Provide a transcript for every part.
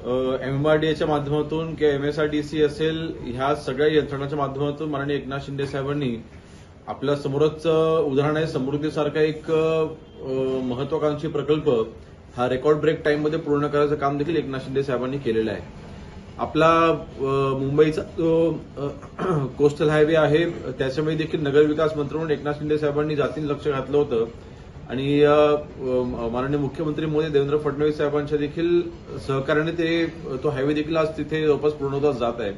MMRDAच्या माध्यमातून किंवा MSRDC असेल, ह्या सगळ्या यंत्रणाच्या माध्यमातून माननीय एकनाथ शिंदे साहेबांनी आपल्या समोरच उदाहरण आहे समृद्धीसारखा एक महत्वाकांक्षी प्रकल्प हा रेकॉर्ड ब्रेक टाइममध्ये पूर्ण करायचं काम देखील एकनाथ शिंदे साहेबांनी केलेलं आहे. आपला मुंबईचा जो कोस्टल हायवे आहे त्याच्यामध्ये देखील नगरविकास मंत्री म्हणून एकनाथ शिंदे साहेबांनी जातीने लक्ष घातलं होतं आणि माननीय मुख्यमंत्री महोदय देवेंद्र फडणवीस साहेबांच्या देखील सहकार्याने तो हायवे देखील आज तिथे जवळपास पूर्णत्वास जात आहे.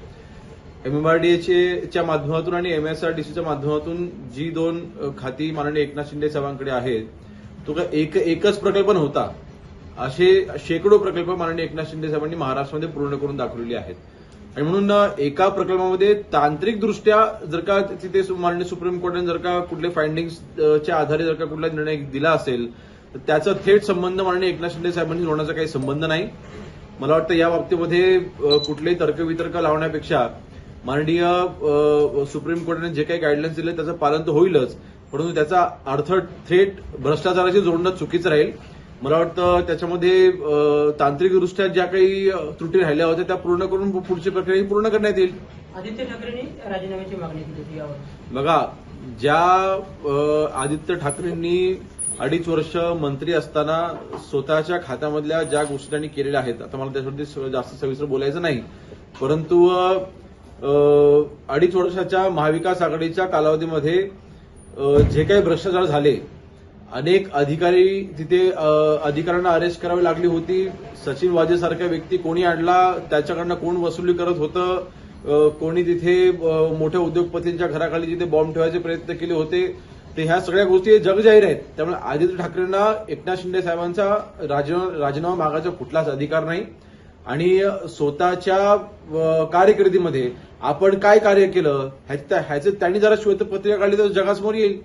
MMRDAच्या माध्यमातून आणि MSRDCच्या माध्यमातून जी दोन खाती माननीय एकनाथ शिंदे साहेबांकडे आहेत तो एकच प्रकल्प नव्हता, असे शेकडो प्रकल्प माननीय एकनाथ शिंदे साहेबांनी महाराष्ट्रामध्ये पूर्ण करून दाखवलेले आहेत. आणि म्हणून एका प्रकल्पामध्ये तांत्रिकदृष्ट्या जर का तिथे माननीय सुप्रीम कोर्टाने जर का कुठले फाइंडिंग्सच्या आधारे जर का कुठला निर्णय दिला असेल तर त्याचा थेट संबंध माननीय एकनाथ शिंदे साहेबांनी होण्याचा काही संबंध नाही. मला वाटतं या बाबतीमध्ये कुठलेही तर्कवितर्क लावण्यापेक्षा माननीय सुप्रीम कोर्टाने जे काही गाईडलाईन्स दिले त्याचं पालन तर होईलच, परंतु त्याचा अर्थ थेट भ्रष्टाचाराशी जोडणं चुकीचं राहील. मला वाटतं त्याच्यामध्ये तांत्रिकदृष्ट्या ज्या काही त्रुटी राहिल्या होत्या त्या पूर्ण करून पुढची प्रक्रिया पूर्ण करण्यात येईल. आदित्य ठाकरेंनी राजीनाम्याची मागणी केली होती यावर बघा, ज्या आदित्य ठाकरेंनी 2.5 वर्ष मंत्री असताना स्वतःच्या खात्यामधल्या ज्या गोष्टी त्यांनी केलेल्या आहेत, आता मला त्याच्यावरती जास्त सविस्तर बोलायचं नाही, परंतु 2.5 वर्षाच्या महाविकास आघाडीच्या कालावधीमध्ये जे काही भ्रष्टाचार झाले, अनेक अधिकारी तिथे अधिकाऱ्यांना अरेस्ट करावी लागली होती. सचिन वाझेसारखा व्यक्ती कोणी आणला, त्याच्याकडनं कोण वसुली करत होतं, कोणी तिथे मोठ्या उद्योगपतींच्या घराखाली जिथे बॉम्ब ठेवायचे प्रयत्न केले होते, ते ह्या सगळ्या गोष्टी जग जाहीर आहेत. त्यामुळे आदित्य ठाकरेंना एकनाथ शिंदे साहेबांचा राजीनामा मागायचा कुठलाच अधिकार नाही. आणि स्वतःच्या कारकिर्दीमध्ये आपण काय कार्य केलं ह्याचं त्यांनी जरा श्वेतपत्रिका काढली तर जगासमोर येईल.